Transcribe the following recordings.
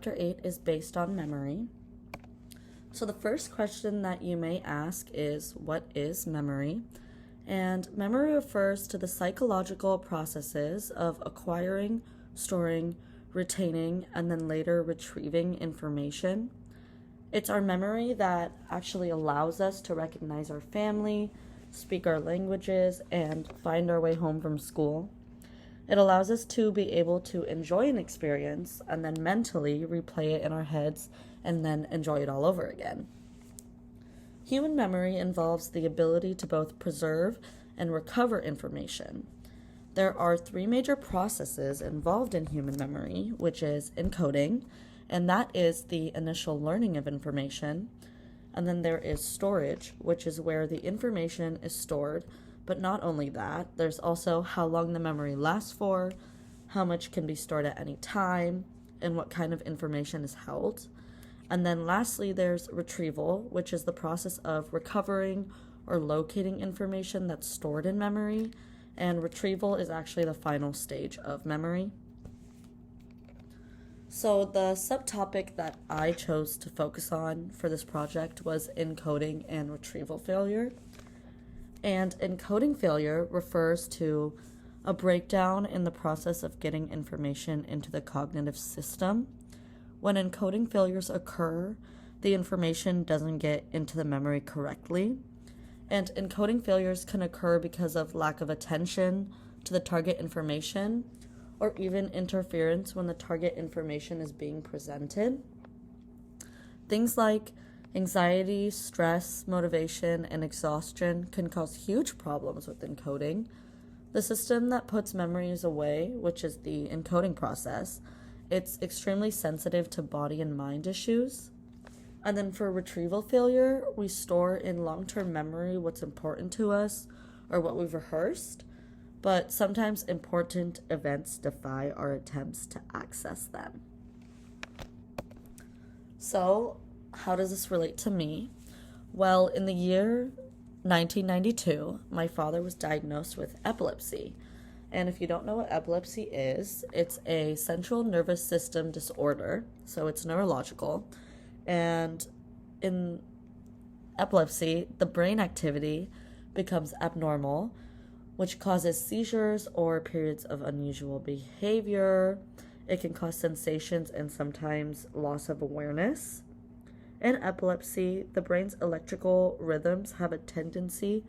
Chapter 8 is based on memory. So the first question that you may ask is, what is memory? And memory refers to the psychological processes of acquiring, storing, retaining, and then later retrieving information. It's our memory that actually allows us to recognize our family, speak our languages, and find our way home from school. It allows us to be able to enjoy an experience and then mentally replay it in our heads and then enjoy it all over again. Human memory involves the ability to both preserve and recover information. There are three major processes involved in human memory, which is encoding, and that is the initial learning of information. And then there is storage, which is where the information is stored. But not only that, there's also how long the memory lasts for, how much can be stored at any time, and what kind of information is held. And then lastly, there's retrieval, which is the process of recovering or locating information that's stored in memory. And retrieval is actually the final stage of memory. So the subtopic that I chose to focus on for this project was encoding and retrieval failure. And encoding failure refers to a breakdown in the process of getting information into the cognitive system. When encoding failures occur, the information doesn't get into the memory correctly. And encoding failures can occur because of lack of attention to the target information, or even interference when the target information is being presented. Things like anxiety, stress, motivation, and exhaustion can cause huge problems with encoding. The system that puts memories away, which is the encoding process, it's extremely sensitive to body and mind issues. And then for retrieval failure, we store in long-term memory what's important to us or what we've rehearsed, but sometimes important events defy our attempts to access them. So, how does this relate to me? Well, in the year 1992, my father was diagnosed with epilepsy. And if you don't know what epilepsy is, it's a central nervous system disorder, so it's neurological. And in epilepsy, the brain activity becomes abnormal, which causes seizures or periods of unusual behavior. It can cause sensations and sometimes loss of awareness. In epilepsy, the brain's electrical rhythms have a tendency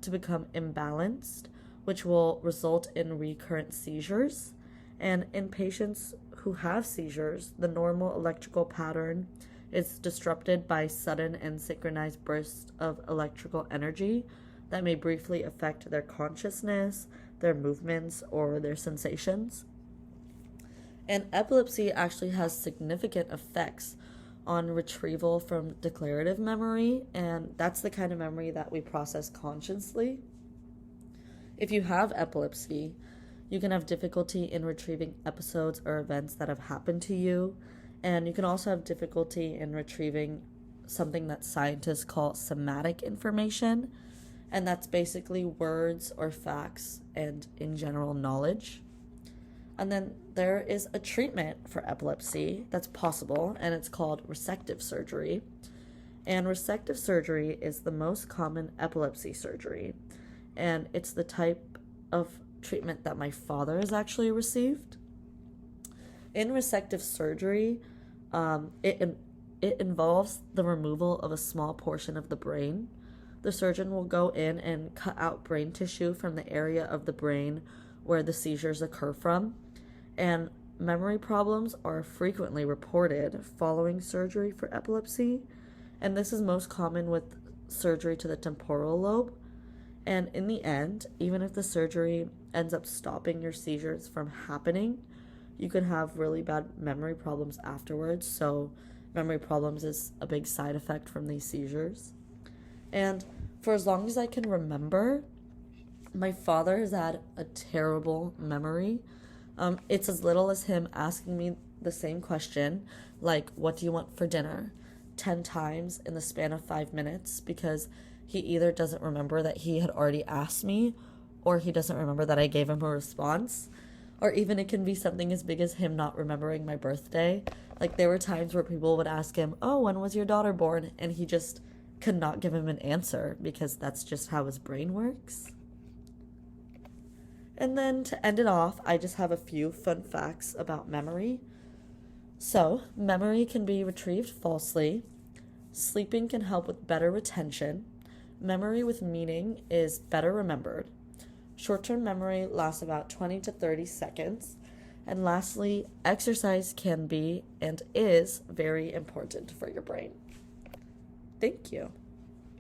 to become imbalanced, which will result in recurrent seizures. And in patients who have seizures, the normal electrical pattern is disrupted by sudden and synchronized bursts of electrical energy that may briefly affect their consciousness, their movements, or their sensations. And epilepsy actually has significant effects on retrieval from declarative memory, and that's the kind of memory that we process consciously. If you have epilepsy, you can have difficulty in retrieving episodes or events that have happened to you, and you can also have difficulty in retrieving something that scientists call somatic information, and that's basically words or facts and in general knowledge. And then there is a treatment for epilepsy that's possible, and it's called resective surgery. And resective surgery is the most common epilepsy surgery, and it's the type of treatment that my father has actually received. In resective surgery, it involves the removal of a small portion of the brain. The surgeon will go in and cut out brain tissue from the area of the brain where the seizures occur from. And memory problems are frequently reported following surgery for epilepsy, and this is most common with surgery to the temporal lobe. And in the end, even if the surgery ends up stopping your seizures from happening, you can have really bad memory problems afterwards. So memory problems is a big side effect from these seizures. And for as long as I can remember, my father has had a terrible memory. It's as little as him asking me the same question, like, what do you want for dinner, 10 times in the span of 5 minutes, because he either doesn't remember that he had already asked me, or he doesn't remember that I gave him a response. Or even it can be something as big as him not remembering my birthday. Like, there were times where people would ask him, oh, when was your daughter born? And he just could not give him an answer because that's just how his brain works. And then to end it off, I just have a few fun facts about memory. So, memory can be retrieved falsely. Sleeping can help with better retention. Memory with meaning is better remembered. Short-term memory lasts about 20 to 30 seconds. And lastly, exercise can be and is very important for your brain. Thank you.